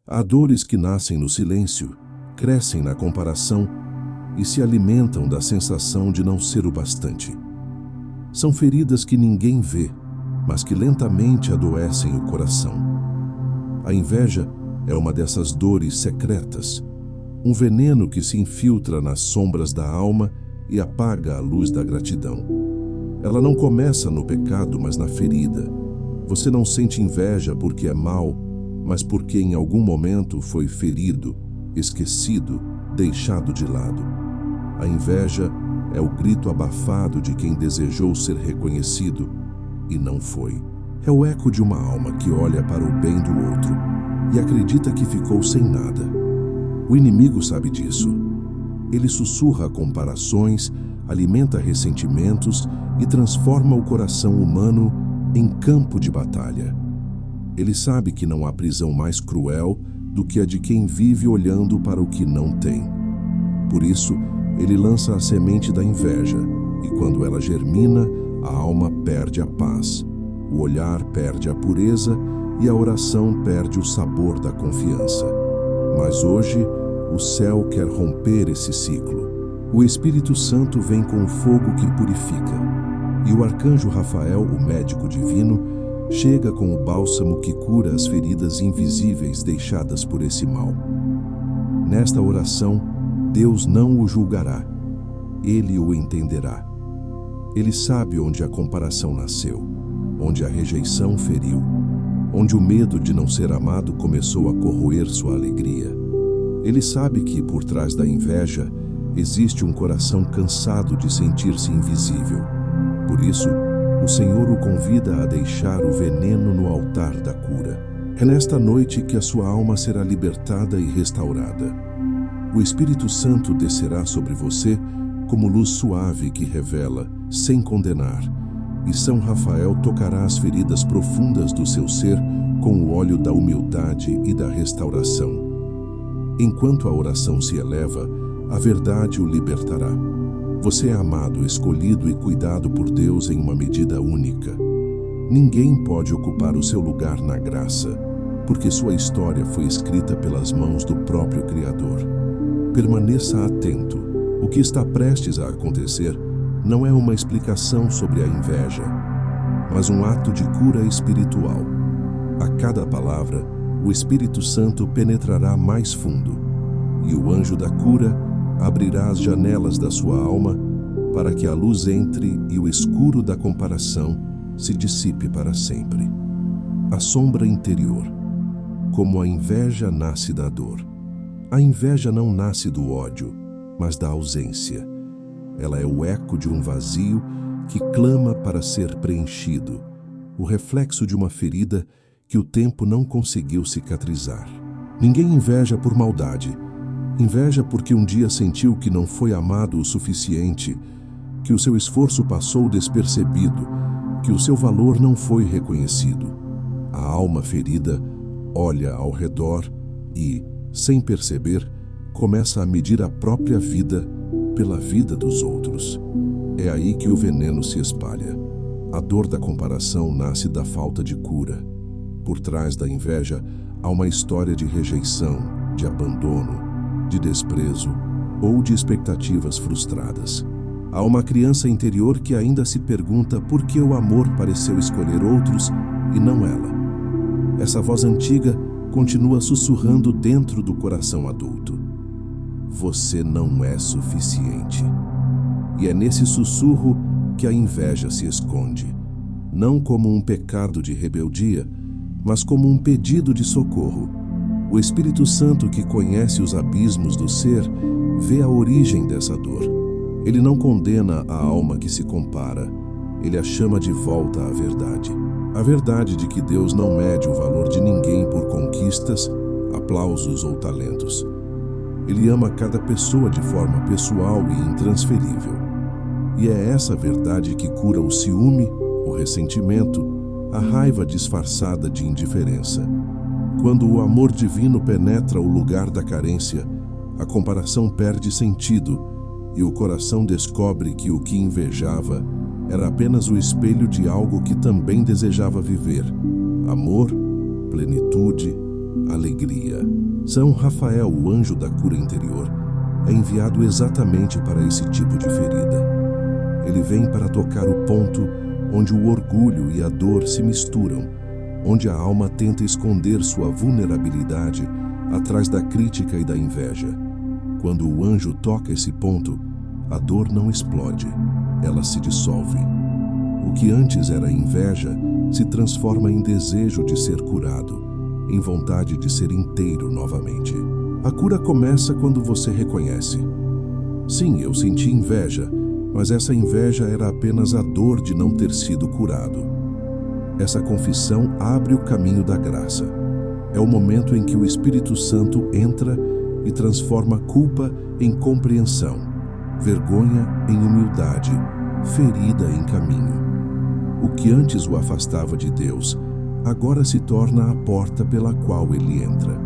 Há dores que nascem no silêncio, crescem na comparação e se alimentam da sensação de não ser o bastante. São feridas que ninguém vê, mas que lentamente adoecem o coração. A inveja é uma dessas dores secretas, um veneno que se infiltra nas sombras da alma e apaga a luz da gratidão. Ela não começa no pecado, mas na ferida. Você não sente inveja porque é mau, mas porque em algum momento foi ferido, esquecido, deixado de lado. A inveja é o grito abafado de quem desejou ser reconhecido e não foi. É o eco de uma alma que olha para o bem do outro e acredita que ficou sem nada. O inimigo sabe disso. Ele sussurra comparações, alimenta ressentimentos e transforma o coração humano em campo de batalha. Ele sabe que não há prisão mais cruel do que a de quem vive olhando para o que não tem. Por isso, ele lança a semente da inveja, e quando ela germina, a alma perde a paz, o olhar perde a pureza e a oração perde o sabor da confiança. Mas hoje, o céu quer romper esse ciclo. O Espírito Santo vem com o fogo que purifica, e o arcanjo Rafael, o médico divino, chega com o bálsamo que cura as feridas invisíveis deixadas por esse mal. Nesta oração, Deus não o julgará, Ele o entenderá. Ele sabe onde a comparação nasceu, onde a rejeição feriu, onde o medo de não ser amado começou a corroer sua alegria. Ele sabe que, por trás da inveja, existe um coração cansado de sentir-se invisível. Por isso, o Senhor o convida a deixar o veneno no altar da cura. É nesta noite que a sua alma será libertada e restaurada. O Espírito Santo descerá sobre você como luz suave que revela, sem condenar, e São Rafael tocará as feridas profundas do seu ser com o óleo da humildade e da restauração. Enquanto a oração se eleva, a verdade o libertará. Você é amado, escolhido e cuidado por Deus em uma medida única. Ninguém pode ocupar o seu lugar na graça, porque sua história foi escrita pelas mãos do próprio Criador. Permaneça atento. O que está prestes a acontecer não é uma explicação sobre a inveja, mas um ato de cura espiritual. A cada palavra, o Espírito Santo penetrará mais fundo, e o anjo da cura abrirá as janelas da sua alma para que a luz entre e o escuro da comparação se dissipe para sempre. A sombra interior. Como a inveja nasce da dor. A inveja não nasce do ódio, mas da ausência. Ela é o eco de um vazio que clama para ser preenchido, o reflexo de uma ferida que o tempo não conseguiu cicatrizar. Ninguém inveja por maldade. Inveja porque um dia sentiu que não foi amado o suficiente, que o seu esforço passou despercebido, que o seu valor não foi reconhecido. A alma ferida olha ao redor e, sem perceber, começa a medir a própria vida pela vida dos outros. É aí que o veneno se espalha. A dor da comparação nasce da falta de cura. Por trás da inveja há uma história de rejeição, de abandono, de desprezo ou de expectativas frustradas. Há uma criança interior que ainda se pergunta por que o amor pareceu escolher outros e não ela. Essa voz antiga continua sussurrando dentro do coração adulto. Você não é suficiente. E é nesse sussurro que a inveja se esconde, não como um pecado de rebeldia, mas como um pedido de socorro. O Espírito Santo, que conhece os abismos do ser, vê a origem dessa dor. Ele não condena a alma que se compara, ele a chama de volta à verdade. A verdade de que Deus não mede o valor de ninguém por conquistas, aplausos ou talentos. Ele ama cada pessoa de forma pessoal e intransferível. E é essa verdade que cura o ciúme, o ressentimento, a raiva disfarçada de indiferença. Quando o amor divino penetra o lugar da carência, a comparação perde sentido e o coração descobre que o que invejava era apenas o espelho de algo que também desejava viver: amor, plenitude, alegria. São Rafael, o anjo da cura interior, é enviado exatamente para esse tipo de ferida. Ele vem para tocar o ponto onde o orgulho e a dor se misturam, onde a alma tenta esconder sua vulnerabilidade atrás da crítica e da inveja. Quando o anjo toca esse ponto, a dor não explode, ela se dissolve. O que antes era inveja se transforma em desejo de ser curado, em vontade de ser inteiro novamente. A cura começa quando você reconhece: sim, eu senti inveja, mas essa inveja era apenas a dor de não ter sido curado. Essa confissão abre o caminho da graça. É o momento em que o Espírito Santo entra e transforma culpa em compreensão, vergonha em humildade, ferida em caminho. O que antes o afastava de Deus, agora se torna a porta pela qual ele entra.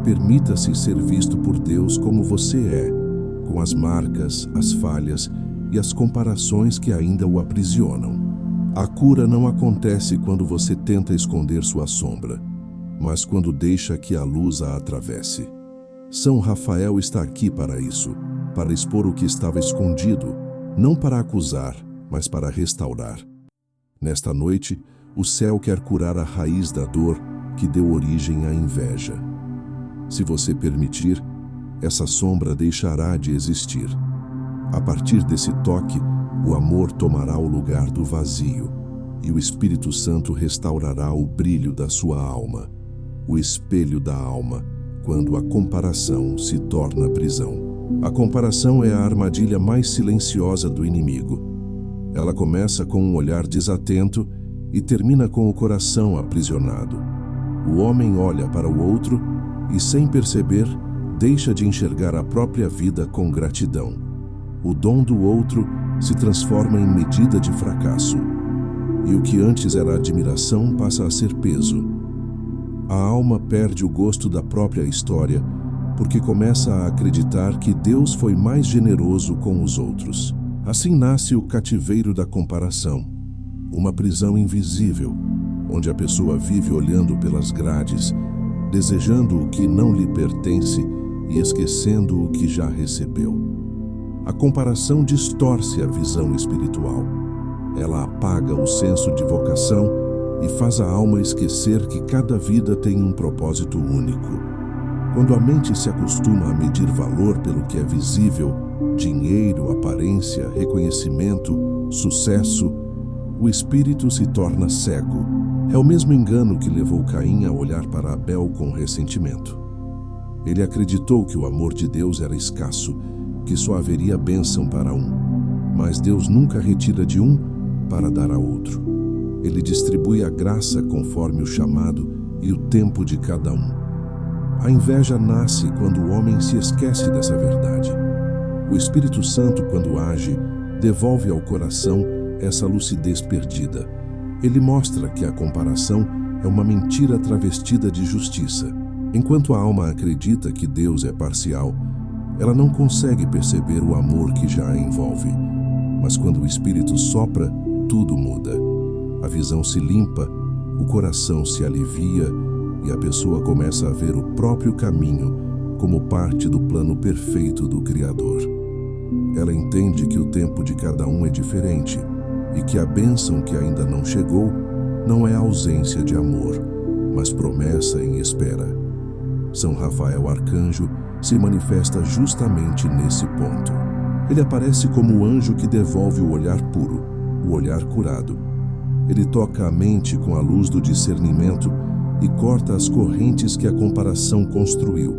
Permita-se ser visto por Deus como você é, com as marcas, as falhas e as comparações que ainda o aprisionam. A cura não acontece quando você tenta esconder sua sombra, mas quando deixa que a luz a atravesse. São Rafael está aqui para isso, para expor o que estava escondido, não para acusar, mas para restaurar. Nesta noite, o céu quer curar a raiz da dor que deu origem à inveja. Se você permitir, essa sombra deixará de existir. A partir desse toque, o amor tomará o lugar do vazio e o Espírito Santo restaurará o brilho da sua alma, o espelho da alma, quando a comparação se torna prisão. A comparação é a armadilha mais silenciosa do inimigo. Ela começa com um olhar desatento e termina com o coração aprisionado. O homem olha para o outro e, sem perceber, deixa de enxergar a própria vida com gratidão. O dom do outro se transforma em medida de fracasso. E o que antes era admiração passa a ser peso. A alma perde o gosto da própria história porque começa a acreditar que Deus foi mais generoso com os outros. Assim nasce o cativeiro da comparação, uma prisão invisível, onde a pessoa vive olhando pelas grades, desejando o que não lhe pertence e esquecendo o que já recebeu. A comparação distorce a visão espiritual. Ela apaga o senso de vocação e faz a alma esquecer que cada vida tem um propósito único. Quando a mente se acostuma a medir valor pelo que é visível, dinheiro, aparência, reconhecimento, sucesso, o espírito se torna cego. É o mesmo engano que levou Caim a olhar para Abel com ressentimento. Ele acreditou que o amor de Deus era escasso, que só haveria bênção para um. Mas Deus nunca retira de um para dar a outro. Ele distribui a graça conforme o chamado e o tempo de cada um. A inveja nasce quando o homem se esquece dessa verdade. O Espírito Santo, quando age, devolve ao coração essa lucidez perdida. Ele mostra que a comparação é uma mentira travestida de justiça. Enquanto a alma acredita que Deus é parcial, ela não consegue perceber o amor que já a envolve. Mas quando o Espírito sopra, tudo muda. A visão se limpa, o coração se alivia e a pessoa começa a ver o próprio caminho como parte do plano perfeito do Criador. Ela entende que o tempo de cada um é diferente e que a bênção que ainda não chegou não é ausência de amor, mas promessa em espera. São Rafael Arcanjo se manifesta justamente nesse ponto. Ele aparece como o anjo que devolve o olhar puro, o olhar curado. Ele toca a mente com a luz do discernimento e corta as correntes que a comparação construiu.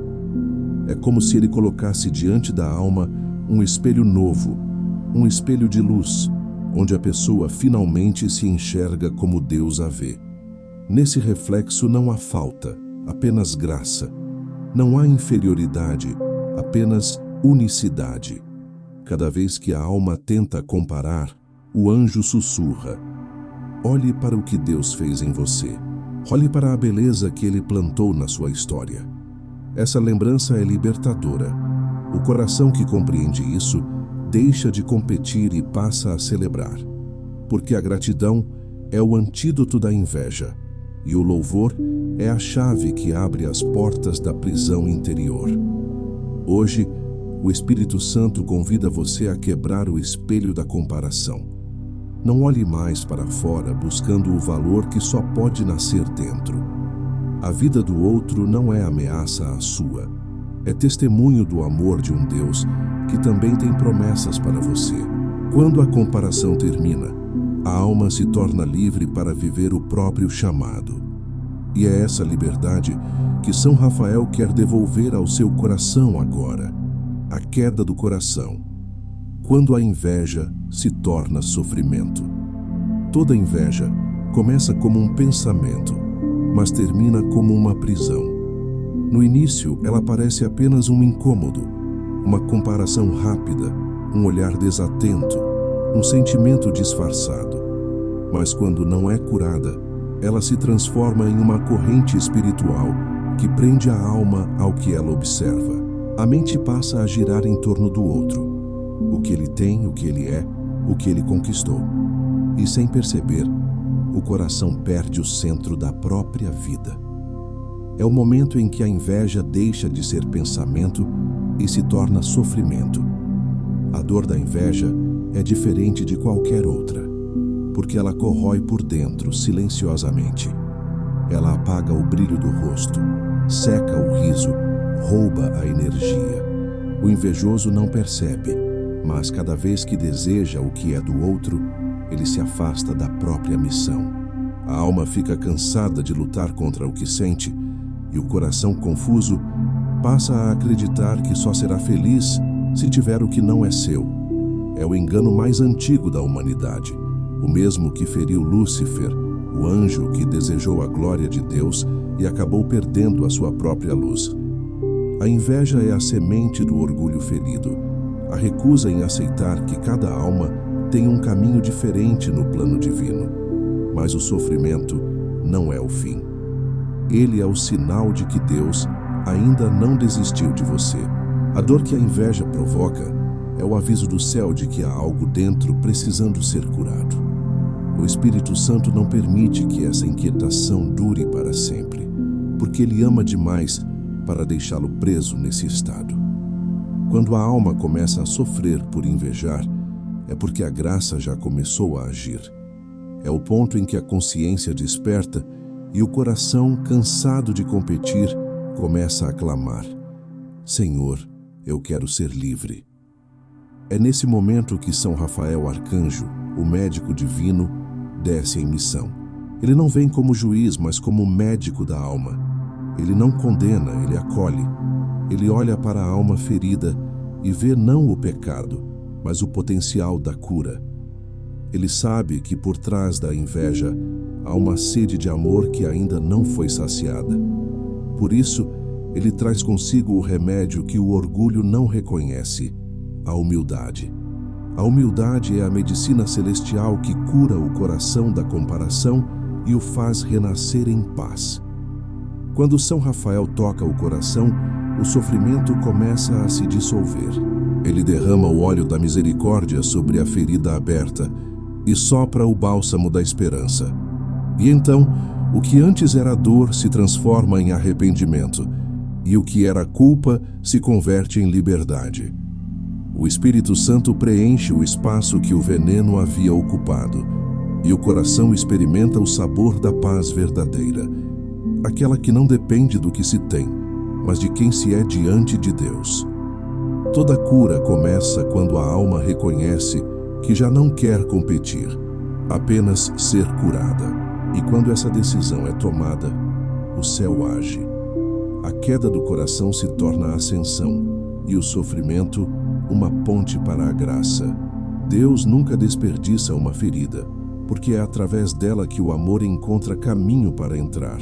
É como se ele colocasse diante da alma um espelho novo, um espelho de luz, onde a pessoa finalmente se enxerga como Deus a vê. Nesse reflexo não há falta, apenas graça. Não há inferioridade, apenas unicidade. Cada vez que a alma tenta comparar, o anjo sussurra: olhe para o que Deus fez em você. Olhe para a beleza que Ele plantou na sua história. Essa lembrança é libertadora. O coração que compreende isso deixa de competir e passa a celebrar. Porque a gratidão é o antídoto da inveja e o louvor é a chave que abre as portas da prisão interior. Hoje, o Espírito Santo convida você a quebrar o espelho da comparação. Não olhe mais para fora buscando o valor que só pode nascer dentro. A vida do outro não é ameaça à sua. É testemunho do amor de um Deus que também tem promessas para você. Quando a comparação termina, a alma se torna livre para viver o próprio chamado. E é essa liberdade que São Rafael quer devolver ao seu coração agora. A queda do coração. Quando a inveja se torna sofrimento. Toda inveja começa como um pensamento, mas termina como uma prisão. No início, ela parece apenas um incômodo, uma comparação rápida, um olhar desatento, um sentimento disfarçado. Mas quando não é curada, ela se transforma em uma corrente espiritual que prende a alma ao que ela observa. A mente passa a girar em torno do outro. O que ele tem, o que ele é, o que ele conquistou. E sem perceber, o coração perde o centro da própria vida. É o momento em que a inveja deixa de ser pensamento e se torna sofrimento. A dor da inveja é diferente de qualquer outra, porque ela corrói por dentro silenciosamente. Ela apaga o brilho do rosto, seca o riso, rouba a energia. O invejoso não percebe, mas cada vez que deseja o que é do outro, ele se afasta da própria missão. A alma fica cansada de lutar contra o que sente e o coração confuso passa a acreditar que só será feliz se tiver o que não é seu. É o engano mais antigo da humanidade, o mesmo que feriu Lúcifer, o anjo que desejou a glória de Deus e acabou perdendo a sua própria luz. A inveja é a semente do orgulho ferido, a recusa em aceitar que cada alma tem um caminho diferente no plano divino. Mas o sofrimento não é o fim. Ele é o sinal de que Deus ainda não desistiu de você. A dor que a inveja provoca é o aviso do céu de que há algo dentro precisando ser curado. O Espírito Santo não permite que essa inquietação dure para sempre, porque Ele ama demais para deixá-lo preso nesse estado. Quando a alma começa a sofrer por invejar, é porque a graça já começou a agir. É o ponto em que a consciência desperta e o coração, cansado de competir, começa a clamar: Senhor, eu quero ser livre. É nesse momento que São Rafael Arcanjo, o médico divino, desce em missão. Ele não vem como juiz, mas como médico da alma. Ele não condena, ele acolhe. Ele olha para a alma ferida e vê não o pecado, mas o potencial da cura. Ele sabe que por trás da inveja há uma sede de amor que ainda não foi saciada. Por isso, ele traz consigo o remédio que o orgulho não reconhece: a humildade. A humildade é a medicina celestial que cura o coração da comparação e o faz renascer em paz. Quando São Rafael toca o coração, o sofrimento começa a se dissolver. Ele derrama o óleo da misericórdia sobre a ferida aberta e sopra o bálsamo da esperança. E então, o que antes era dor se transforma em arrependimento, e o que era culpa se converte em liberdade. O Espírito Santo preenche o espaço que o veneno havia ocupado, e o coração experimenta o sabor da paz verdadeira, aquela que não depende do que se tem, mas de quem se é diante de Deus. Toda cura começa quando a alma reconhece que já não quer competir, apenas ser curada. E quando essa decisão é tomada, o céu age. A queda do coração se torna ascensão e o sofrimento uma ponte para a graça. Deus nunca desperdiça uma ferida, porque é através dela que o amor encontra caminho para entrar.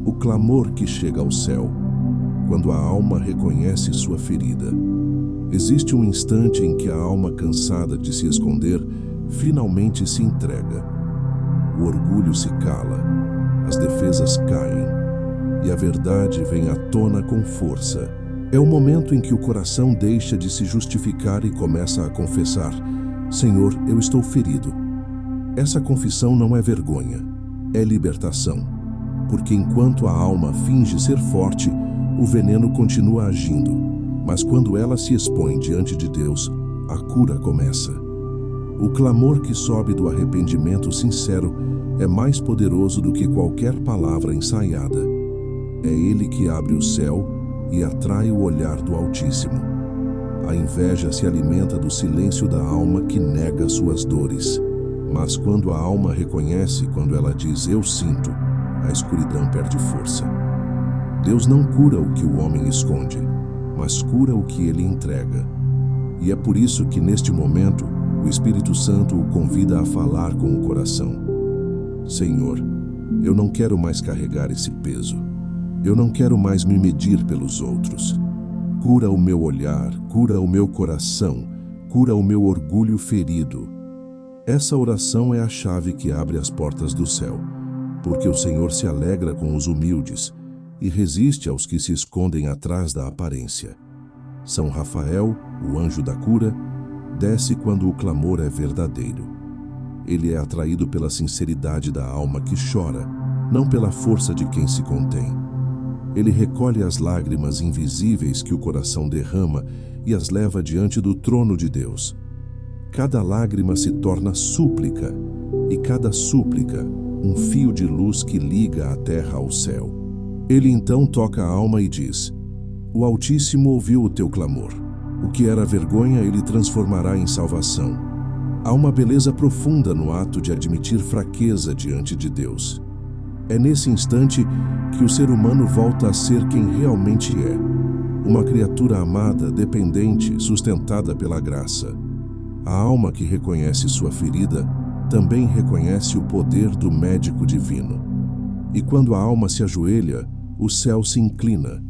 O clamor que chega ao céu, quando a alma reconhece sua ferida. Existe um instante em que a alma cansada de se esconder finalmente se entrega. O orgulho se cala, as defesas caem e a verdade vem à tona com força. É o momento em que o coração deixa de se justificar e começa a confessar: Senhor, eu estou ferido. Essa confissão não é vergonha, é libertação. porque enquanto a alma finge ser forte, o veneno continua agindo, mas quando ela se expõe diante de Deus, a cura começa. O clamor que sobe do arrependimento sincero é mais poderoso do que qualquer palavra ensaiada. É ele que abre o céu e atrai o olhar do Altíssimo. A inveja se alimenta do silêncio da alma que nega suas dores. Mas quando a alma reconhece, quando ela diz "eu sinto", a escuridão perde força. Deus não cura o que o homem esconde, mas cura o que ele entrega. E é por isso que neste momento o Espírito Santo o convida a falar com o coração. Senhor, eu não quero mais carregar esse peso. Eu não quero mais me medir pelos outros. Cura o meu olhar, cura o meu coração, cura o meu orgulho ferido. Essa oração é a chave que abre as portas do céu, porque o Senhor se alegra com os humildes e resiste aos que se escondem atrás da aparência. São Rafael, o anjo da cura, desce quando o clamor é verdadeiro. Ele é atraído pela sinceridade da alma que chora, não pela força de quem se contém. Ele recolhe as lágrimas invisíveis que o coração derrama e as leva diante do trono de Deus. Cada lágrima se torna súplica, e cada súplica, um fio de luz que liga a terra ao céu. Ele então toca a alma e diz: "O Altíssimo ouviu o teu clamor. O que era vergonha, ele transformará em salvação." Há uma beleza profunda no ato de admitir fraqueza diante de Deus. É nesse instante que o ser humano volta a ser quem realmente é, uma criatura amada, dependente, sustentada pela graça. A alma que reconhece sua ferida também reconhece o poder do médico divino. E quando a alma se ajoelha, o céu se inclina.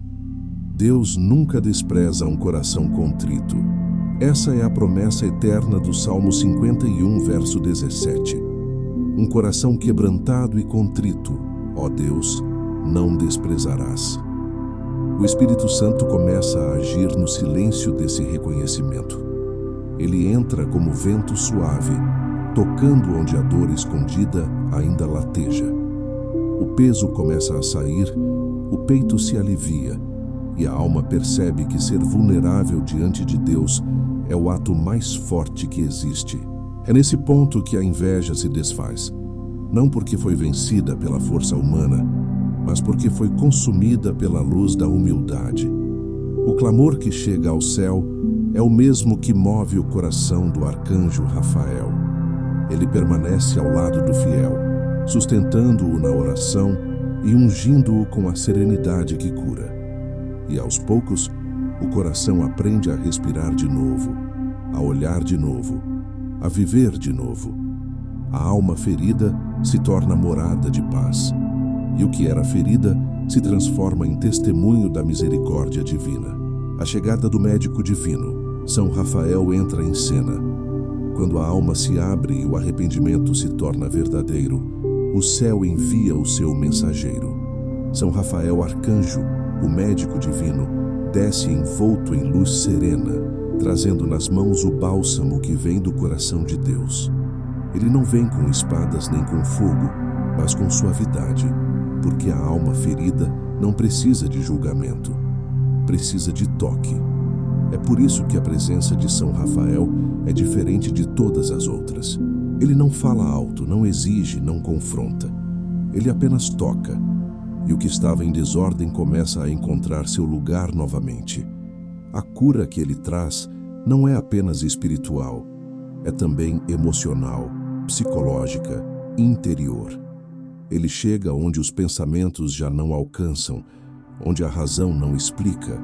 Deus nunca despreza um coração contrito. Essa é a promessa eterna do Salmo 51, verso 17. Um coração quebrantado e contrito, ó Deus, não desprezarás. O Espírito Santo começa a agir no silêncio desse reconhecimento. Ele entra como vento suave, tocando onde a dor escondida ainda lateja. O peso começa a sair, o peito se alivia, e a alma percebe que ser vulnerável diante de Deus é o ato mais forte que existe. É nesse ponto que a inveja se desfaz, não porque foi vencida pela força humana, mas porque foi consumida pela luz da humildade. O clamor que chega ao céu é o mesmo que move o coração do arcanjo Rafael. Ele permanece ao lado do fiel, sustentando-o na oração e ungindo-o com a serenidade que cura. E aos poucos, o coração aprende a respirar de novo, a olhar de novo, a viver de novo. A alma ferida se torna morada de paz, e o que era ferida se transforma em testemunho da misericórdia divina. A chegada do médico divino, São Rafael, entra em cena. Quando a alma se abre e o arrependimento se torna verdadeiro, o céu envia o seu mensageiro. São Rafael, arcanjo, o médico divino, desce envolto em luz serena, trazendo nas mãos o bálsamo que vem do coração de Deus. Ele não vem com espadas nem com fogo, mas com suavidade, porque a alma ferida não precisa de julgamento, precisa de toque. É por isso que a presença de São Rafael é diferente de todas as outras. Ele não fala alto, não exige, não confronta. Ele apenas toca, e o que estava em desordem começa a encontrar seu lugar novamente. A cura que ele traz não é apenas espiritual, é também emocional, psicológica, interior. Ele chega onde os pensamentos já não alcançam, onde a razão não explica,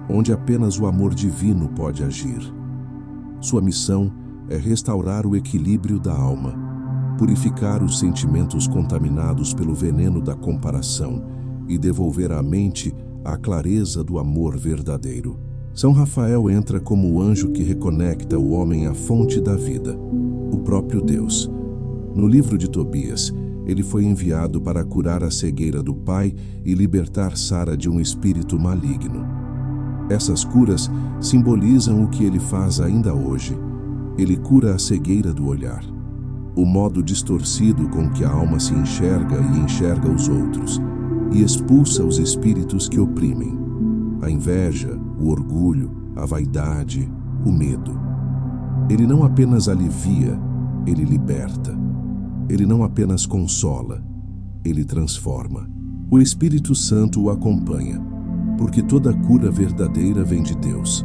onde apenas o amor divino pode agir. Sua missão é restaurar o equilíbrio da alma, purificar os sentimentos contaminados pelo veneno da comparação e devolver à mente a clareza do amor verdadeiro. São Rafael entra como o anjo que reconecta o homem à fonte da vida, o próprio Deus. No livro de Tobias, ele foi enviado para curar a cegueira do pai e libertar Sara de um espírito maligno. Essas curas simbolizam o que ele faz ainda hoje. Ele cura a cegueira do olhar, o modo distorcido com que a alma se enxerga e enxerga os outros, e expulsa os espíritos que oprimem: a inveja, o orgulho, a vaidade, o medo. Ele não apenas alivia, ele liberta. Ele não apenas consola, ele transforma. O Espírito Santo o acompanha, porque toda cura verdadeira vem de Deus.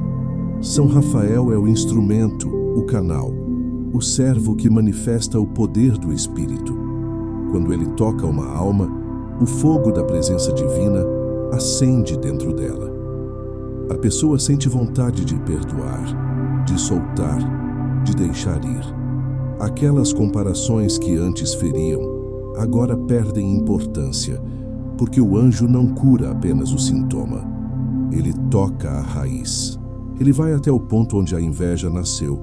São Rafael é o instrumento, o canal, o servo que manifesta o poder do Espírito. Quando ele toca uma alma, o fogo da presença divina acende dentro dela. A pessoa sente vontade de perdoar, de soltar, de deixar ir. Aquelas comparações que antes feriam, agora perdem importância, porque o anjo não cura apenas o sintoma. Ele toca a raiz. Ele vai até o ponto onde a inveja nasceu,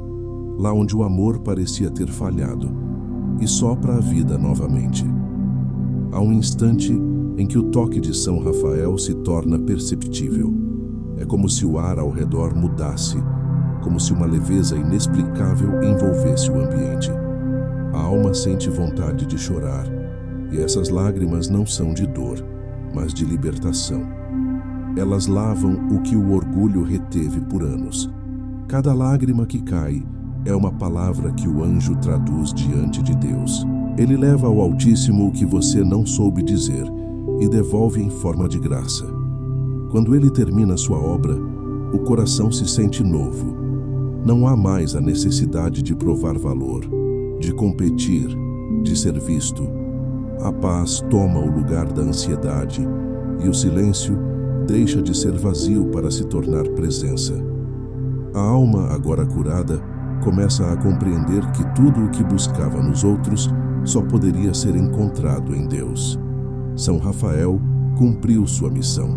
lá onde o amor parecia ter falhado, e sopra a vida novamente. Há um instante em que o toque de São Rafael se torna perceptível. É como se o ar ao redor mudasse, como se uma leveza inexplicável envolvesse o ambiente. A alma sente vontade de chorar, e essas lágrimas não são de dor, mas de libertação. Elas lavam o que o orgulho reteve por anos. Cada lágrima que cai é uma palavra que o anjo traduz diante de Deus. Ele leva ao Altíssimo o que você não soube dizer e devolve em forma de graça. Quando ele termina sua obra, o coração se sente novo. Não há mais a necessidade de provar valor, de competir, de ser visto. A paz toma o lugar da ansiedade e o silêncio deixa de ser vazio para se tornar presença. A alma, agora curada, começa a compreender que tudo o que buscava nos outros só poderia ser encontrado em Deus. São Rafael cumpriu sua missão.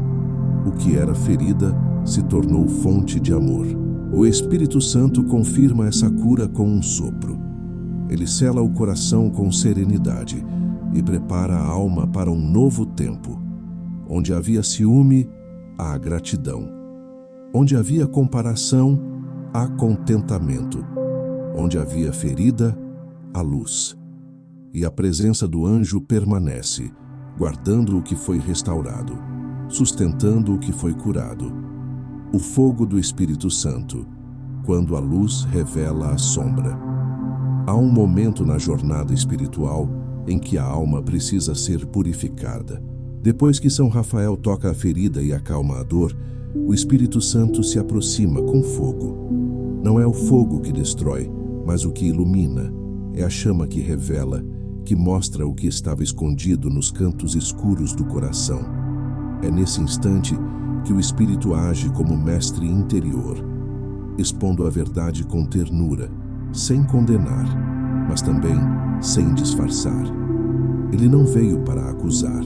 O que era ferida se tornou fonte de amor. O Espírito Santo confirma essa cura com um sopro. Ele sela o coração com serenidade e prepara a alma para um novo tempo. Onde havia ciúme, há gratidão. Onde havia comparação, há contentamento. Onde havia ferida, há luz. E a presença do anjo permanece, guardando o que foi restaurado, sustentando o que foi curado. O fogo do Espírito Santo, quando a luz revela a sombra. Há um momento na jornada espiritual em que a alma precisa ser purificada. Depois que São Rafael toca a ferida e acalma a dor, o Espírito Santo se aproxima com fogo. Não é o fogo que destrói, mas o que ilumina. É a chama que revela, que mostra o que estava escondido nos cantos escuros do coração. É nesse instante que o Espírito age como mestre interior, expondo a verdade com ternura, sem condenar, mas também sem disfarçar. Ele não veio para acusar,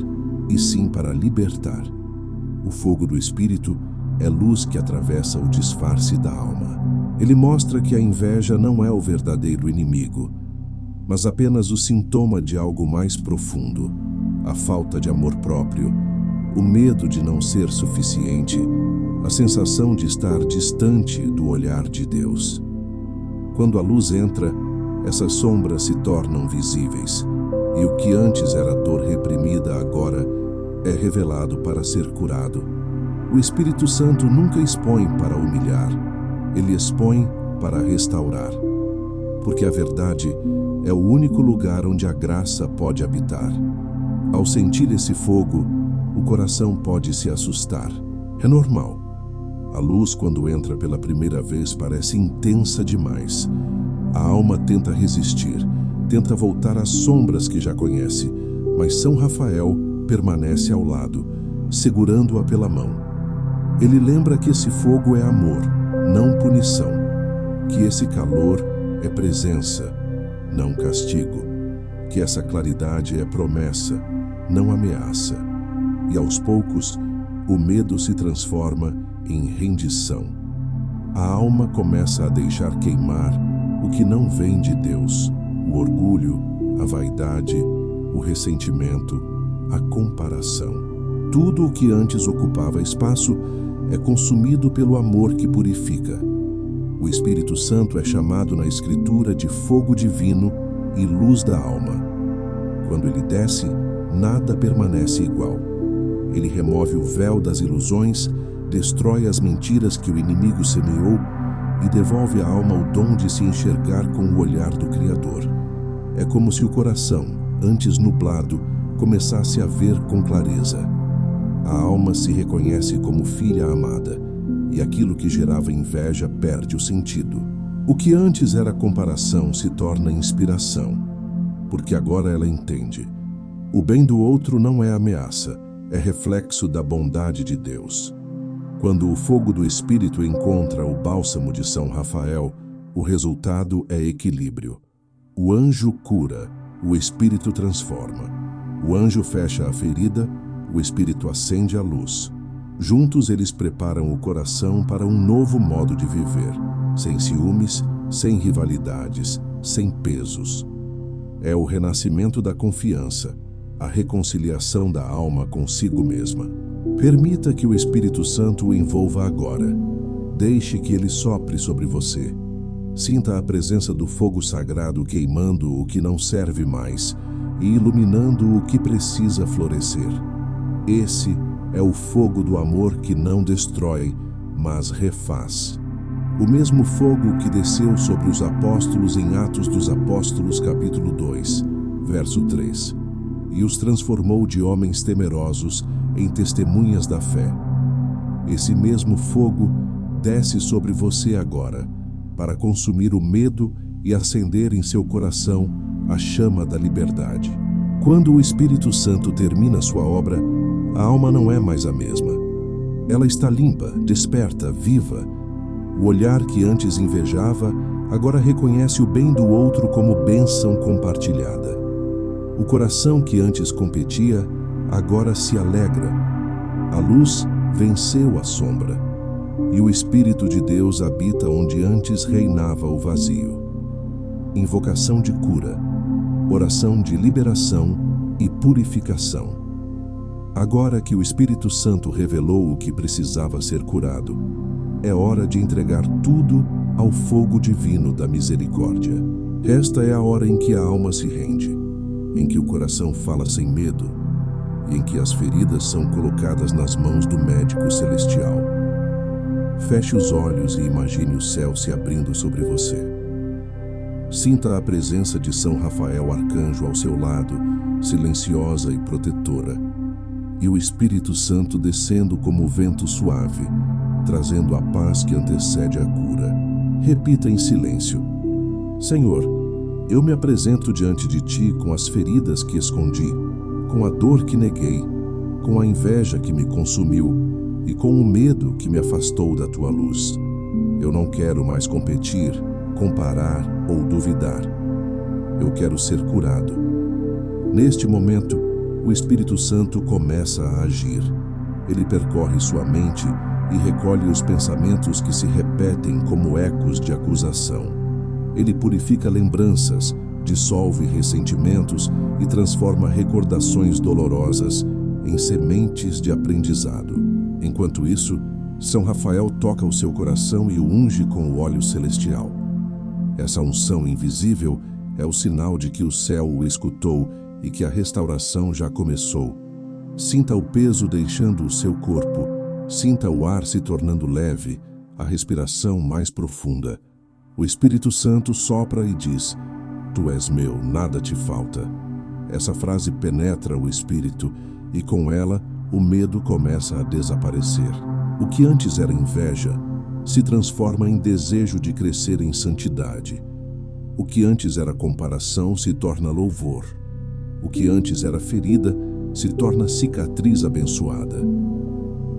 e sim para libertar. O fogo do Espírito é luz que atravessa o disfarce da alma. Ele mostra que a inveja não é o verdadeiro inimigo, mas apenas o sintoma de algo mais profundo: a falta de amor próprio, o medo de não ser suficiente, a sensação de estar distante do olhar de Deus. Quando a luz entra, essas sombras se tornam visíveis, e o que antes era dor reprimida agora é revelado para ser curado. O Espírito Santo nunca expõe para humilhar, ele expõe para restaurar. Porque a verdade é o único lugar onde a graça pode habitar. Ao sentir esse fogo, o coração pode se assustar. É normal. A luz, quando entra pela primeira vez, parece intensa demais. A alma tenta resistir, tenta voltar às sombras que já conhece, mas São Rafael permanece ao lado, segurando-a pela mão. Ele lembra que esse fogo é amor, não punição, que esse calor é presença, não castigo, que essa claridade é promessa, não ameaça. E aos poucos, o medo se transforma em rendição. A alma começa a deixar queimar o que não vem de Deus: o orgulho, a vaidade, o ressentimento, a comparação. Tudo o que antes ocupava espaço é consumido pelo amor que purifica. O Espírito Santo é chamado na Escritura de fogo divino e luz da alma. Quando ele desce, nada permanece igual. Ele remove o véu das ilusões, destrói as mentiras que o inimigo semeou e devolve à alma o dom de se enxergar com o olhar do Criador. É como se o coração, antes nublado, começasse a ver com clareza. A alma se reconhece como filha amada, e aquilo que gerava inveja perde o sentido. O que antes era comparação se torna inspiração, porque agora ela entende. O bem do outro não é ameaça, é reflexo da bondade de Deus. Quando o fogo do Espírito encontra o bálsamo de São Rafael, o resultado é equilíbrio. O anjo cura, o Espírito transforma. O anjo fecha a ferida, o Espírito acende a luz. Juntos eles preparam o coração para um novo modo de viver, sem ciúmes, sem rivalidades, sem pesos. É o renascimento da confiança, a reconciliação da alma consigo mesma. Permita que o Espírito Santo o envolva agora. Deixe que ele sopre sobre você. Sinta a presença do fogo sagrado queimando o que não serve mais e iluminando o que precisa florescer. Esse é o fogo do amor que não destrói, mas refaz. O mesmo fogo que desceu sobre os apóstolos em Atos dos Apóstolos, capítulo 2, verso 3, e os transformou de homens temerosos em testemunhas da fé. Esse mesmo fogo desce sobre você agora, para consumir o medo e acender em seu coração a chama da liberdade. Quando o Espírito Santo termina sua obra, a alma não é mais a mesma. Ela está limpa, desperta, viva. O olhar que antes invejava, agora reconhece o bem do outro como bênção compartilhada. O coração que antes competia, agora se alegra. A luz venceu a sombra, e o Espírito de Deus habita onde antes reinava o vazio. Invocação de cura, oração de liberação e purificação. Agora que o Espírito Santo revelou o que precisava ser curado, é hora de entregar tudo ao fogo divino da misericórdia. Esta é a hora em que a alma se rende, em que o coração fala sem medo e em que as feridas são colocadas nas mãos do médico celestial. Feche os olhos e imagine o céu se abrindo sobre você. Sinta a presença de São Rafael Arcanjo ao seu lado, silenciosa e protetora, e o Espírito Santo descendo como vento suave, trazendo a paz que antecede a cura. Repita em silêncio: Senhor, eu me apresento diante de Ti com as feridas que escondi, com a dor que neguei, com a inveja que me consumiu e com o medo que me afastou da Tua luz. Eu não quero mais competir, comparar ou duvidar. Eu quero ser curado. Neste momento, o Espírito Santo começa a agir. Ele percorre sua mente e recolhe os pensamentos que se repetem como ecos de acusação. Ele purifica lembranças, dissolve ressentimentos e transforma recordações dolorosas em sementes de aprendizado. Enquanto isso, São Rafael toca o seu coração e o unge com o óleo celestial. Essa unção invisível é o sinal de que o céu o escutou e que a restauração já começou. Sinta o peso deixando o seu corpo, sinta o ar se tornando leve, a respiração mais profunda. O Espírito Santo sopra e diz: Tu és meu, nada te falta. Essa frase penetra o espírito e com ela o medo começa a desaparecer. O que antes era inveja se transforma em desejo de crescer em santidade. O que antes era comparação se torna louvor. O que antes era ferida se torna cicatriz abençoada.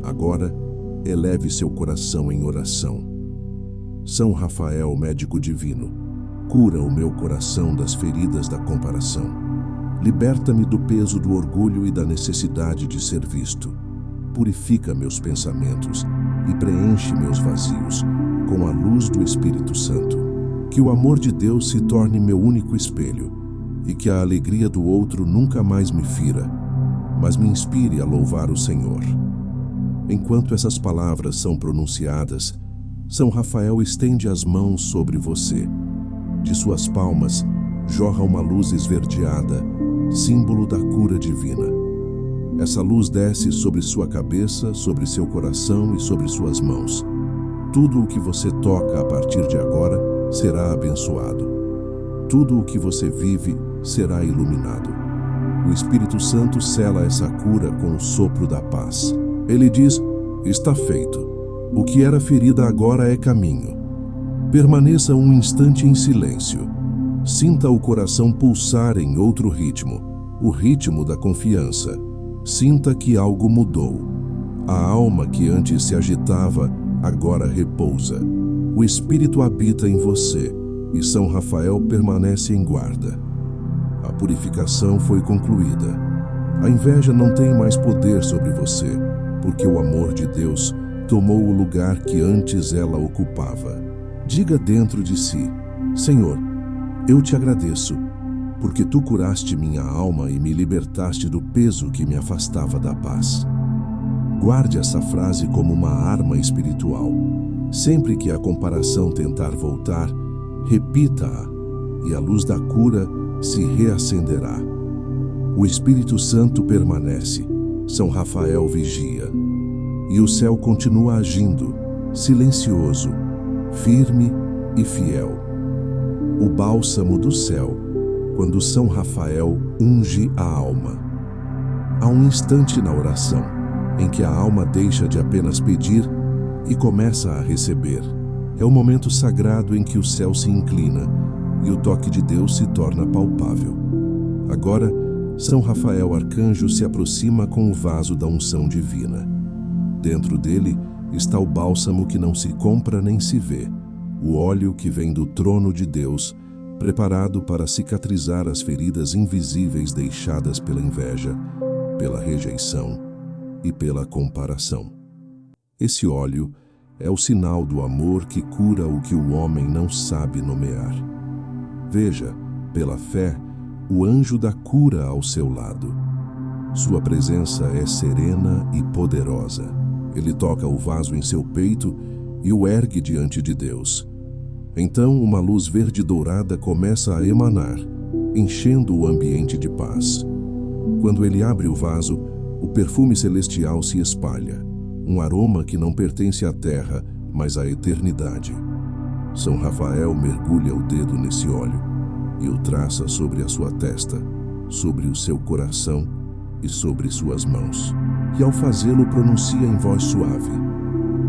Agora, eleve seu coração em oração. São Rafael, médico divino, cura o meu coração das feridas da comparação. Liberta-me do peso do orgulho e da necessidade de ser visto. Purifica meus pensamentos e preenche meus vazios com a luz do Espírito Santo. Que o amor de Deus se torne meu único espelho e que a alegria do outro nunca mais me fira, mas me inspire a louvar o Senhor. Enquanto essas palavras são pronunciadas, São Rafael estende as mãos sobre você. De suas palmas jorra uma luz esverdeada, símbolo da cura divina. Essa luz desce sobre sua cabeça, sobre seu coração e sobre suas mãos. Tudo o que você toca a partir de agora será abençoado. Tudo o que você vive será iluminado. O Espírito Santo sela essa cura com o sopro da paz. Ele diz: está feito. O que era ferida agora é caminho. Permaneça um instante em silêncio. Sinta o coração pulsar em outro ritmo, o ritmo da confiança. Sinta que algo mudou. A alma que antes se agitava, agora repousa. O Espírito habita em você e São Rafael permanece em guarda. A purificação foi concluída. A inveja não tem mais poder sobre você, porque o amor de Deus tomou o lugar que antes ela ocupava. Diga dentro de si: Senhor, eu te agradeço, porque tu curaste minha alma e me libertaste do peso que me afastava da paz. Guarde essa frase como uma arma espiritual. Sempre que a comparação tentar voltar, repita-a, e a luz da cura se reacenderá. O Espírito Santo permanece, São Rafael vigia, e o céu continua agindo, silencioso, firme e fiel. O bálsamo do céu, quando São Rafael unge a alma. Há um instante na oração em que a alma deixa de apenas pedir e começa a receber. É o momento sagrado em que o céu se inclina e o toque de Deus se torna palpável. Agora, São Rafael Arcanjo se aproxima com o vaso da unção divina. Dentro dele está o bálsamo que não se compra nem se vê, o óleo que vem do trono de Deus, preparado para cicatrizar as feridas invisíveis deixadas pela inveja, pela rejeição e pela comparação. Esse óleo é o sinal do amor que cura o que o homem não sabe nomear. Veja, pela fé, o anjo da cura ao seu lado. Sua presença é serena e poderosa. Ele toca o vaso em seu peito e o ergue diante de Deus. Então uma luz verde-dourada começa a emanar, enchendo o ambiente de paz. Quando ele abre o vaso, o perfume celestial se espalha, um aroma que não pertence à terra, mas à eternidade. São Rafael mergulha o dedo nesse óleo e o traça sobre a sua testa, sobre o seu coração e sobre suas mãos. E ao fazê-lo pronuncia em voz suave: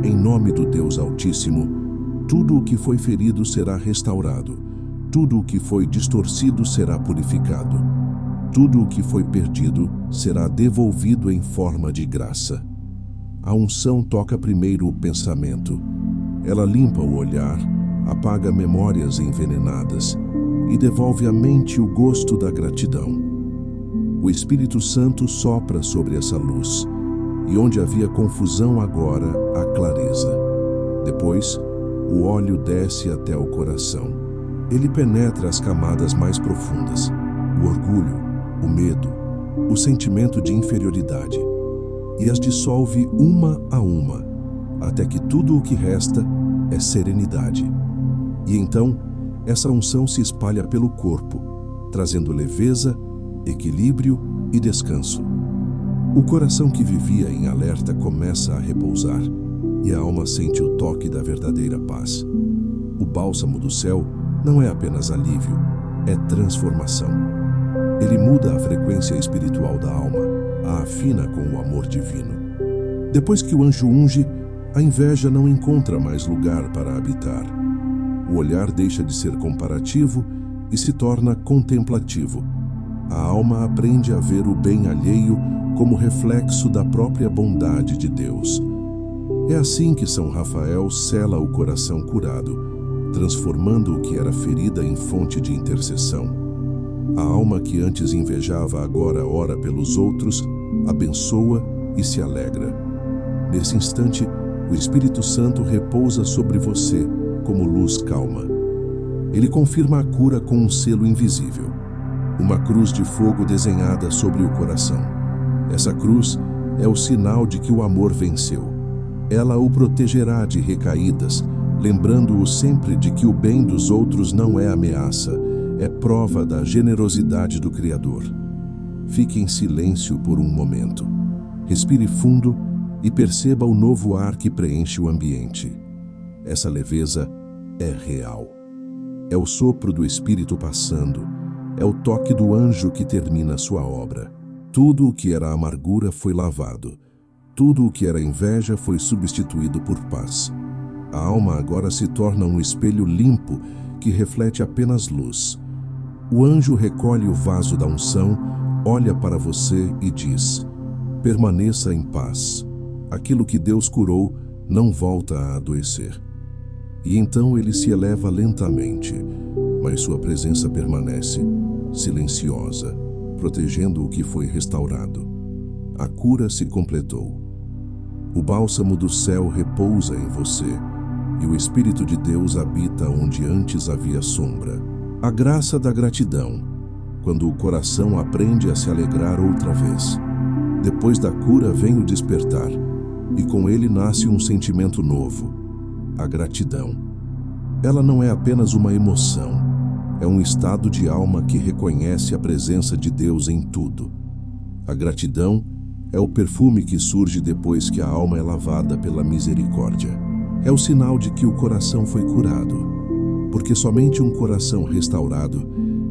em nome do Deus Altíssimo, tudo o que foi ferido será restaurado, tudo o que foi distorcido será purificado, tudo o que foi perdido será devolvido em forma de graça. A unção toca primeiro o pensamento. Ela limpa o olhar, apaga memórias envenenadas e devolve à mente o gosto da gratidão. O Espírito Santo sopra sobre essa luz, e onde havia confusão agora há clareza. Depois, o óleo desce até o coração. Ele penetra as camadas mais profundas, o orgulho, o medo, o sentimento de inferioridade, e as dissolve uma a uma, até que tudo o que resta é serenidade. E então, essa unção se espalha pelo corpo, trazendo leveza, equilíbrio e descanso. O coração que vivia em alerta começa a repousar, e a alma sente o toque da verdadeira paz. O bálsamo do céu não é apenas alívio, é transformação. Ele muda a frequência espiritual da alma, a afina com o amor divino. Depois que o anjo unge, a inveja não encontra mais lugar para habitar. O olhar deixa de ser comparativo e se torna contemplativo. A alma aprende a ver o bem alheio como reflexo da própria bondade de Deus. É assim que São Rafael sela o coração curado, transformando o que era ferida em fonte de intercessão. A alma que antes invejava agora ora pelos outros, abençoa e se alegra. Nesse instante, o Espírito Santo repousa sobre você como luz calma. Ele confirma a cura com um selo invisível, uma cruz de fogo desenhada sobre o coração. Essa cruz é o sinal de que o amor venceu. Ela o protegerá de recaídas, lembrando-o sempre de que o bem dos outros não é ameaça, é prova da generosidade do Criador. Fique em silêncio por um momento. Respire fundo e perceba o novo ar que preenche o ambiente. Essa leveza é real. É o sopro do Espírito passando, é o toque do anjo que termina sua obra. Tudo o que era amargura foi lavado. Tudo o que era inveja foi substituído por paz. A alma agora se torna um espelho limpo que reflete apenas luz. O anjo recolhe o vaso da unção, olha para você e diz: permaneça em paz. Aquilo que Deus curou não volta a adoecer. E então ele se eleva lentamente, mas sua presença permanece, silenciosa, protegendo o que foi restaurado. A cura se completou. O bálsamo do céu repousa em você, e o Espírito de Deus habita onde antes havia sombra. A graça da gratidão, quando o coração aprende a se alegrar outra vez. Depois da cura vem o despertar, e com ele nasce um sentimento novo, a gratidão. Ela não é apenas uma emoção, é um estado de alma que reconhece a presença de Deus em tudo. A gratidão é o perfume que surge depois que a alma é lavada pela misericórdia. É o sinal de que o coração foi curado, porque somente um coração restaurado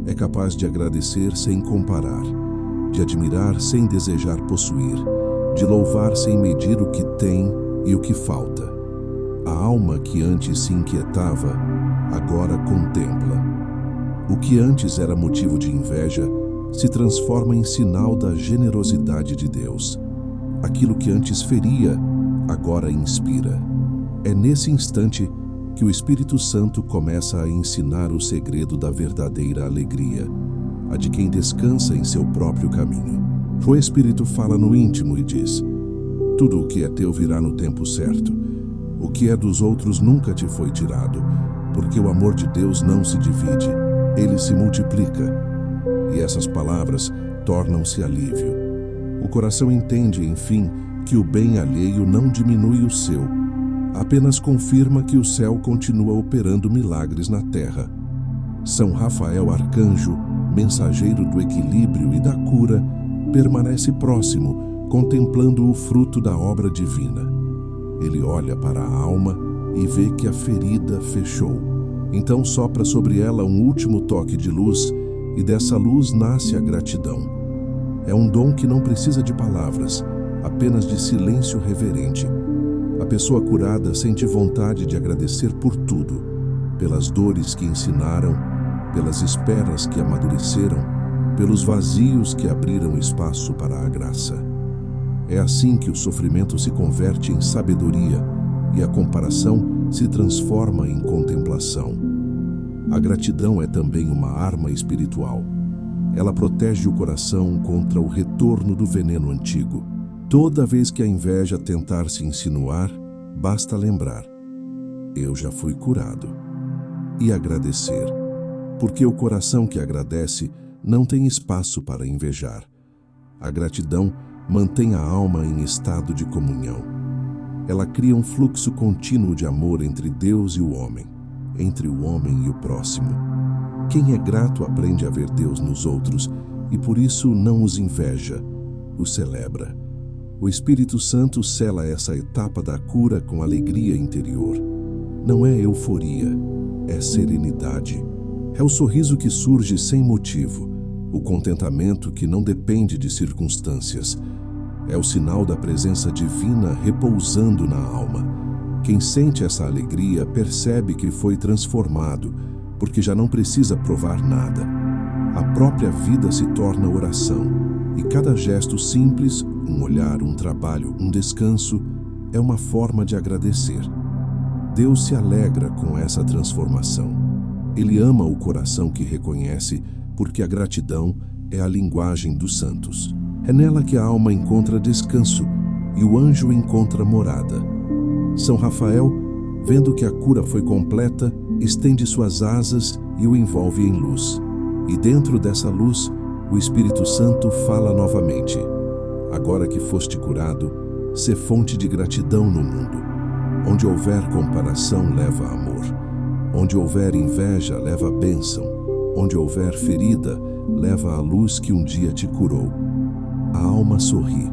é capaz de agradecer sem comparar, de admirar sem desejar possuir, de louvar sem medir o que tem e o que falta. A alma que antes se inquietava, agora contempla. O que antes era motivo de inveja se transforma em sinal da generosidade de Deus. Aquilo que antes feria, agora inspira. É nesse instante que o Espírito Santo começa a ensinar o segredo da verdadeira alegria, a de quem descansa em seu próprio caminho. O Espírito fala no íntimo e diz: tudo o que é teu virá no tempo certo. O que é dos outros nunca te foi tirado, porque o amor de Deus não se divide, ele se multiplica. E essas palavras tornam-se alívio. O coração entende, enfim, que o bem alheio não diminui o seu, apenas confirma que o céu continua operando milagres na terra. São Rafael Arcanjo, mensageiro do equilíbrio e da cura, permanece próximo, contemplando o fruto da obra divina. Ele olha para a alma e vê que a ferida fechou. Então sopra sobre ela um último toque de luz, e dessa luz nasce a gratidão. É um dom que não precisa de palavras, apenas de silêncio reverente. A pessoa curada sente vontade de agradecer por tudo, pelas dores que ensinaram, pelas esperas que amadureceram, pelos vazios que abriram espaço para a graça. É assim que o sofrimento se converte em sabedoria e a comparação se transforma em contemplação. A gratidão é também uma arma espiritual. Ela protege o coração contra o retorno do veneno antigo. Toda vez que a inveja tentar se insinuar, basta lembrar: eu já fui curado. E agradecer, porque o coração que agradece não tem espaço para invejar. A gratidão mantém a alma em estado de comunhão. Ela cria um fluxo contínuo de amor entre Deus e o homem, entre o homem e o próximo. Quem é grato aprende a ver Deus nos outros e por isso não os inveja, os celebra. O Espírito Santo sela essa etapa da cura com alegria interior. Não é euforia, é serenidade. É o sorriso que surge sem motivo, o contentamento que não depende de circunstâncias. É o sinal da presença divina repousando na alma. Quem sente essa alegria percebe que foi transformado, porque já não precisa provar nada. A própria vida se torna oração, e cada gesto simples, um olhar, um trabalho, um descanso, é uma forma de agradecer. Deus se alegra com essa transformação. Ele ama o coração que reconhece, porque a gratidão é a linguagem dos santos. É nela que a alma encontra descanso e o anjo encontra morada. São Rafael, vendo que a cura foi completa, estende suas asas e o envolve em luz. E dentro dessa luz, o Espírito Santo fala novamente: agora que foste curado, sê fonte de gratidão no mundo. Onde houver comparação, leva amor. Onde houver inveja, leva bênção. Onde houver ferida, leva a luz que um dia te curou. A alma sorri.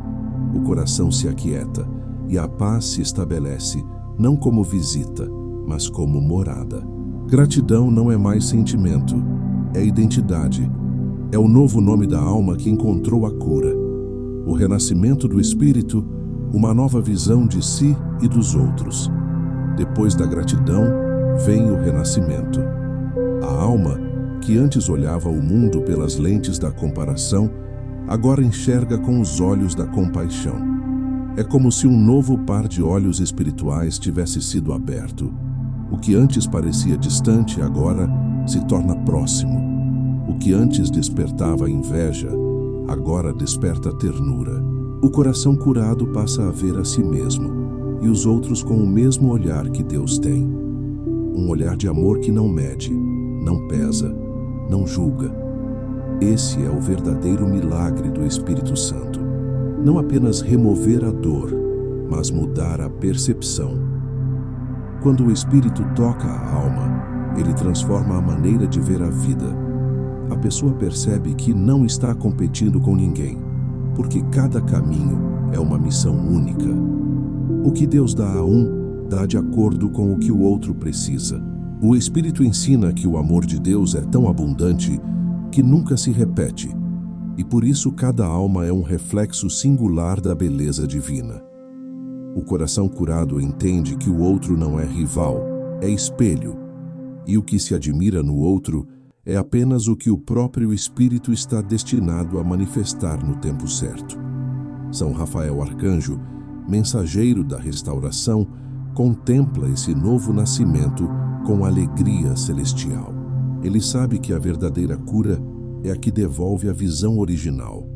o coração se aquieta e a paz se estabelece, não como visita, mas como morada. Gratidão não é mais sentimento, é identidade. É o novo nome da alma que encontrou a cura. O renascimento do espírito, uma nova visão de si e dos outros. Depois da gratidão, vem o renascimento. A alma, que antes olhava o mundo pelas lentes da comparação, agora enxerga com os olhos da compaixão. É como se um novo par de olhos espirituais tivesse sido aberto. O que antes parecia distante, agora se torna próximo. O que antes despertava inveja, agora desperta ternura. O coração curado passa a ver a si mesmo e os outros com o mesmo olhar que Deus tem. Um olhar de amor que não mede, não pesa, não julga. Esse é o verdadeiro milagre do Espírito Santo. Não apenas remover a dor, mas mudar a percepção. Quando o Espírito toca a alma, ele transforma a maneira de ver a vida. A pessoa percebe que não está competindo com ninguém, porque cada caminho é uma missão única. O que Deus dá a um, dá de acordo com o que o outro precisa. O Espírito ensina que o amor de Deus é tão abundante que nunca se repete, e por isso cada alma é um reflexo singular da beleza divina. O coração curado entende que o outro não é rival, é espelho, e o que se admira no outro é apenas o que o próprio Espírito está destinado a manifestar no tempo certo. São Rafael Arcanjo, mensageiro da restauração, contempla esse novo nascimento com alegria celestial. Ele sabe que a verdadeira cura é a que devolve a visão original,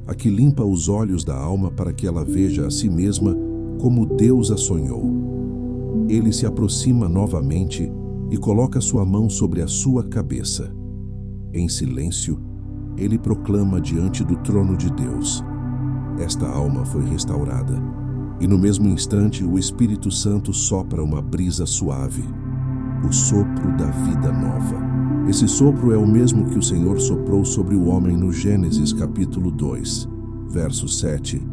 a que limpa os olhos da alma para que ela veja a si mesma como Deus a sonhou. Ele se aproxima novamente e coloca sua mão sobre a sua cabeça. Em silêncio, ele proclama diante do trono de Deus: esta alma foi restaurada. E no mesmo instante, o Espírito Santo sopra uma brisa suave, o sopro da vida nova. Esse sopro é o mesmo que o Senhor soprou sobre o homem no Gênesis capítulo 2, verso 7,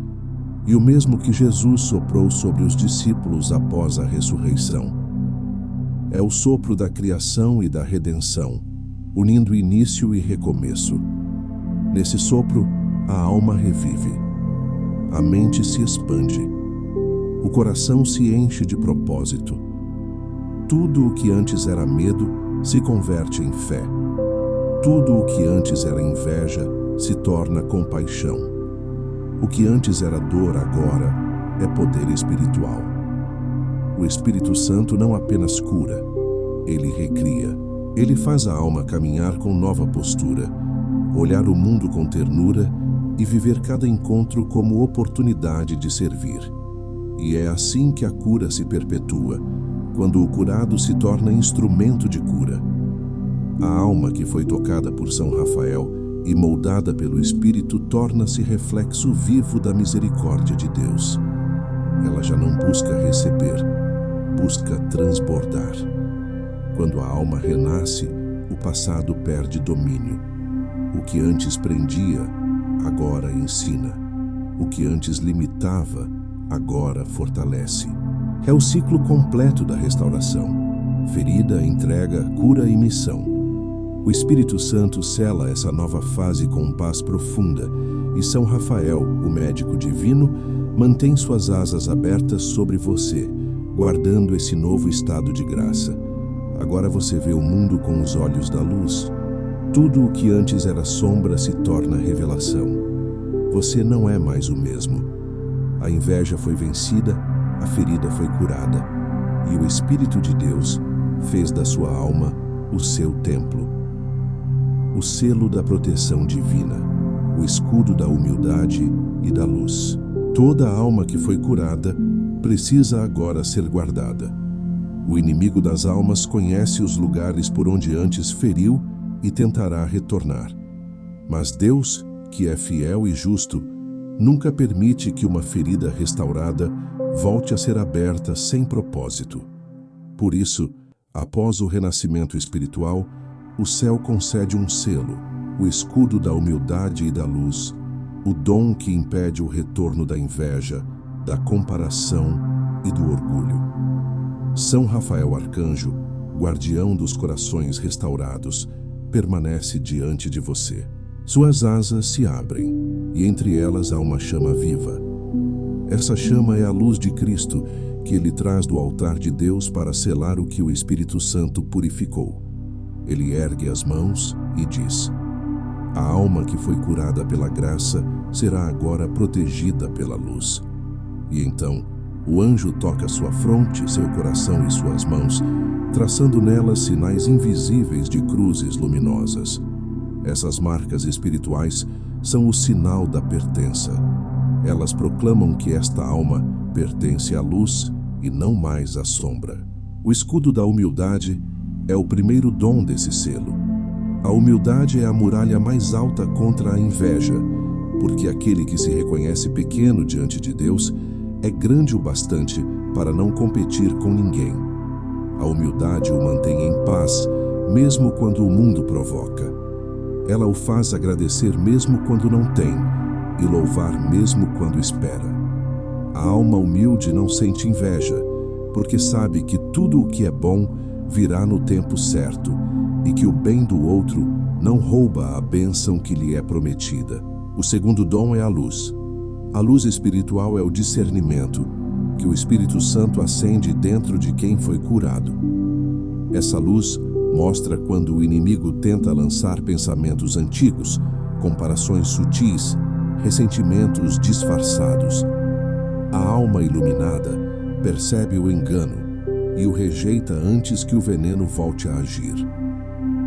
e o mesmo que Jesus soprou sobre os discípulos após a ressurreição. É o sopro da criação e da redenção, unindo início e recomeço. Nesse sopro, a alma revive, a mente se expande, o coração se enche de propósito. Tudo o que antes era medo se converte em fé. Tudo o que antes era inveja se torna compaixão. O que antes era dor agora é poder espiritual. O Espírito Santo não apenas cura, ele recria. Ele faz a alma caminhar com nova postura, olhar o mundo com ternura e viver cada encontro como oportunidade de servir. E é assim que a cura se perpetua, quando o curado se torna instrumento de cura. A alma que foi tocada por São Rafael e moldada pelo Espírito torna-se reflexo vivo da misericórdia de Deus. Ela já não busca receber, busca transbordar. Quando a alma renasce, o passado perde domínio. O que antes prendia, agora ensina. O que antes limitava, agora fortalece. É o ciclo completo da restauração: ferida, entrega, cura e missão. O Espírito Santo sela essa nova fase com paz profunda, e São Rafael, o médico divino, mantém suas asas abertas sobre você, guardando esse novo estado de graça. Agora você vê o mundo com os olhos da luz. Tudo o que antes era sombra se torna revelação. Você não é mais o mesmo. A inveja foi vencida, a ferida foi curada, e o Espírito de Deus fez da sua alma o seu templo. O selo da proteção divina, o escudo da humildade e da luz. Toda alma que foi curada precisa agora ser guardada. O inimigo das almas conhece os lugares por onde antes feriu e tentará retornar. Mas Deus, que é fiel e justo, nunca permite que uma ferida restaurada volte a ser aberta sem propósito. Por isso, após o renascimento espiritual, o céu concede um selo, o escudo da humildade e da luz, o dom que impede o retorno da inveja, da comparação e do orgulho. São Rafael Arcanjo, guardião dos corações restaurados, permanece diante de você. Suas asas se abrem e entre elas há uma chama viva. Essa chama é a luz de Cristo que ele traz do altar de Deus para selar o que o Espírito Santo purificou. Ele ergue as mãos e diz: a alma que foi curada pela graça será agora protegida pela luz. E então, o anjo toca sua fronte, seu coração e suas mãos, traçando nelas sinais invisíveis de cruzes luminosas. Essas marcas espirituais são o sinal da pertença. Elas proclamam que esta alma pertence à luz e não mais à sombra. O escudo da humildade é o primeiro dom desse selo. A humildade é a muralha mais alta contra a inveja, porque aquele que se reconhece pequeno diante de Deus é grande o bastante para não competir com ninguém. A humildade o mantém em paz, mesmo quando o mundo provoca. Ela o faz agradecer mesmo quando não tem e louvar mesmo quando espera. A alma humilde não sente inveja, porque sabe que tudo o que é bom virá no tempo certo e que o bem do outro não rouba a bênção que lhe é prometida. O segundo dom é a luz. A luz espiritual é o discernimento, que o Espírito Santo acende dentro de quem foi curado. Essa luz mostra quando o inimigo tenta lançar pensamentos antigos, comparações sutis, ressentimentos disfarçados. A alma iluminada percebe o engano e o rejeita antes que o veneno volte a agir.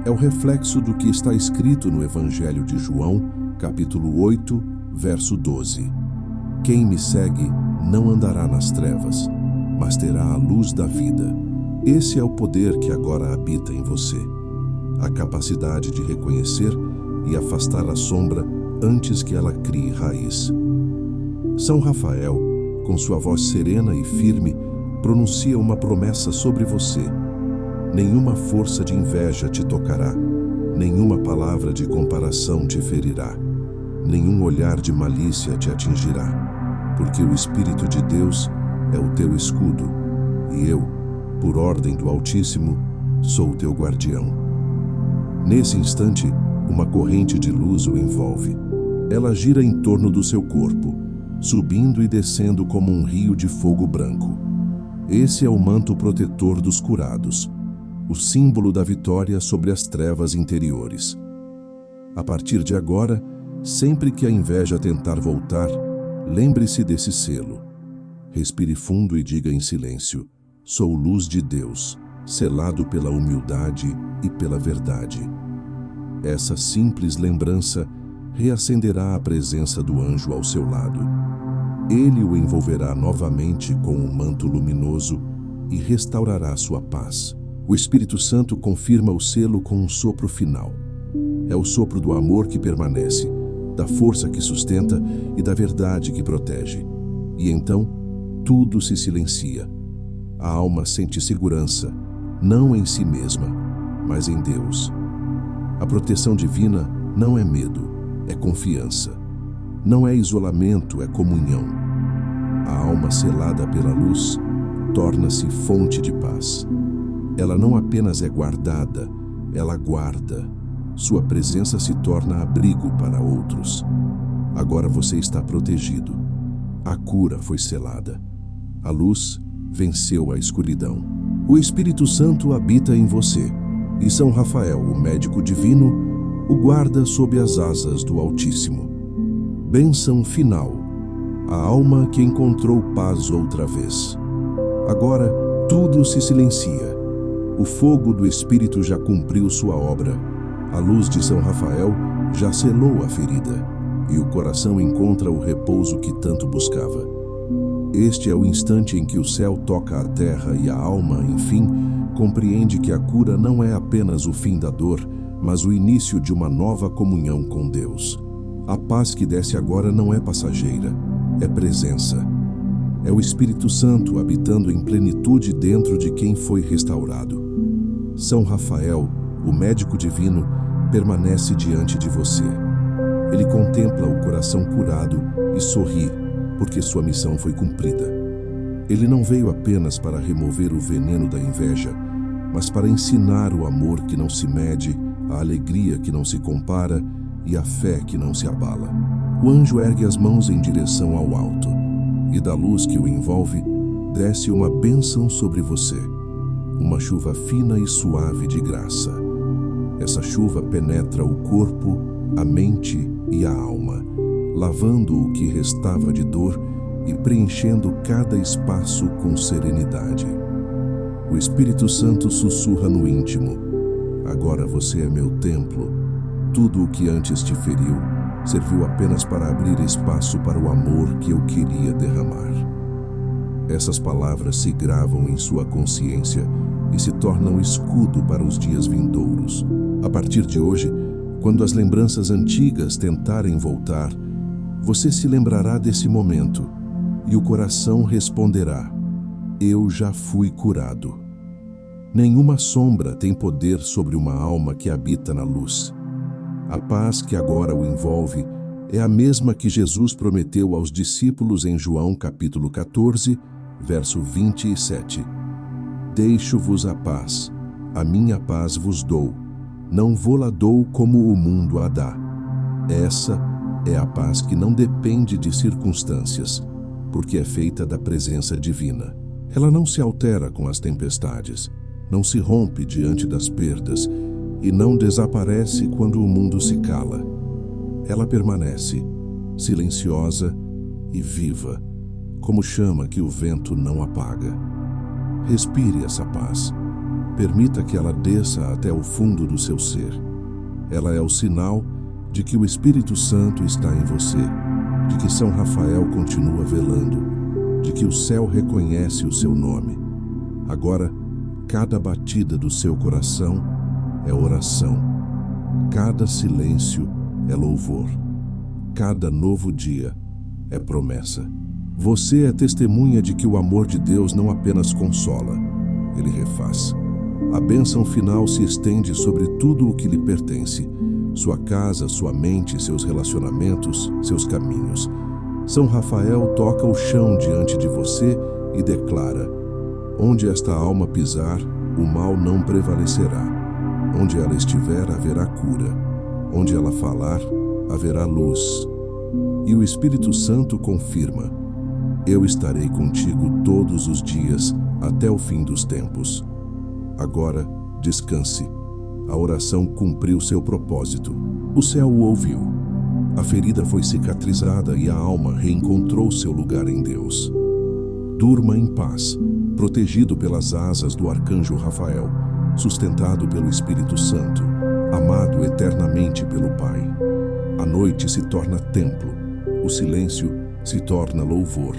É o reflexo do que está escrito no Evangelho de João, capítulo 8, verso 12. Quem me segue não andará nas trevas, mas terá a luz da vida. Esse é o poder que agora habita em você. A capacidade de reconhecer e afastar a sombra antes que ela crie raiz. São Rafael, com sua voz serena e firme, pronuncia uma promessa sobre você. Nenhuma força de inveja te tocará, nenhuma palavra de comparação te ferirá, nenhum olhar de malícia te atingirá, porque o Espírito de Deus é o teu escudo, e eu, por ordem do Altíssimo, sou o teu guardião. Nesse instante, uma corrente de luz o envolve. Ela gira em torno do seu corpo, subindo e descendo como um rio de fogo branco. Esse é o manto protetor dos curados, o símbolo da vitória sobre as trevas interiores. A partir de agora, sempre que a inveja tentar voltar, lembre-se desse selo. Respire fundo e diga em silêncio: sou luz de Deus, selado pela humildade e pela verdade. Essa simples lembrança reacenderá a presença do anjo ao seu lado. Ele o envolverá novamente com um manto luminoso e restaurará sua paz. O Espírito Santo confirma o selo com um sopro final. É o sopro do amor que permanece, da força que sustenta e da verdade que protege. E então, tudo se silencia. A alma sente segurança, não em si mesma, mas em Deus. A proteção divina não é medo, é confiança. Não é isolamento, é comunhão. A alma selada pela luz torna-se fonte de paz. Ela não apenas é guardada, ela guarda. Sua presença se torna abrigo para outros. Agora você está protegido. A cura foi selada. A luz venceu a escuridão. O Espírito Santo habita em você, e São Rafael, o médico divino, o guarda sob as asas do Altíssimo. Bênção final. A alma que encontrou paz outra vez. Agora tudo se silencia. O fogo do Espírito já cumpriu sua obra. A luz de São Rafael já selou a ferida, e o coração encontra o repouso que tanto buscava. Este é o instante em que o céu toca a terra e a alma, enfim, compreende que a cura não é apenas o fim da dor, mas o início de uma nova comunhão com Deus. A paz que desce agora não é passageira, é presença. É o Espírito Santo habitando em plenitude dentro de quem foi restaurado. São Rafael, o médico divino, permanece diante de você. Ele contempla o coração curado e sorri, porque sua missão foi cumprida. Ele não veio apenas para remover o veneno da inveja, mas para ensinar o amor que não se mede, a alegria que não se compara e a fé que não se abala. O anjo ergue as mãos em direção ao alto, e da luz que o envolve, desce uma bênção sobre você, uma chuva fina e suave de graça. Essa chuva penetra o corpo, a mente e a alma, lavando o que restava de dor e preenchendo cada espaço com serenidade. O Espírito Santo sussurra no íntimo: agora você é meu templo. Tudo o que antes te feriu serviu apenas para abrir espaço para o amor que eu queria derramar. Essas palavras se gravam em sua consciência e se tornam escudo para os dias vindouros. A partir de hoje, quando as lembranças antigas tentarem voltar, você se lembrará desse momento e o coração responderá: eu já fui curado. Nenhuma sombra tem poder sobre uma alma que habita na luz. A paz que agora o envolve é a mesma que Jesus prometeu aos discípulos em João capítulo 14, verso 27. Deixo-vos a paz, a minha paz vos dou, não vô-la dou como o mundo a dá. Essa é a paz que não depende de circunstâncias, porque é feita da presença divina. Ela não se altera com as tempestades, não se rompe diante das perdas e não desaparece quando o mundo se cala. Ela permanece, silenciosa e viva, como chama que o vento não apaga. Respire essa paz. Permita que ela desça até o fundo do seu ser. Ela é o sinal de que o Espírito Santo está em você, de que São Rafael continua velando, de que o céu reconhece o seu nome. Agora, cada batida do seu coração é oração. Cada silêncio é louvor. Cada novo dia é promessa. Você é testemunha de que o amor de Deus não apenas consola, ele refaz. A bênção final se estende sobre tudo o que lhe pertence: sua casa, sua mente, seus relacionamentos, seus caminhos. São Rafael toca o chão diante de você e declara: onde esta alma pisar, o mal não prevalecerá. Onde ela estiver, haverá cura. Onde ela falar, haverá luz. E o Espírito Santo confirma: eu estarei contigo todos os dias, até o fim dos tempos. Agora, descanse. A oração cumpriu seu propósito. O céu o ouviu. A ferida foi cicatrizada e a alma reencontrou seu lugar em Deus. Durma em paz, protegido pelas asas do arcanjo Rafael, sustentado pelo Espírito Santo, amado eternamente pelo Pai. A noite se torna templo, o silêncio se torna louvor,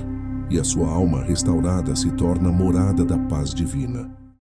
e a sua alma restaurada se torna morada da paz divina.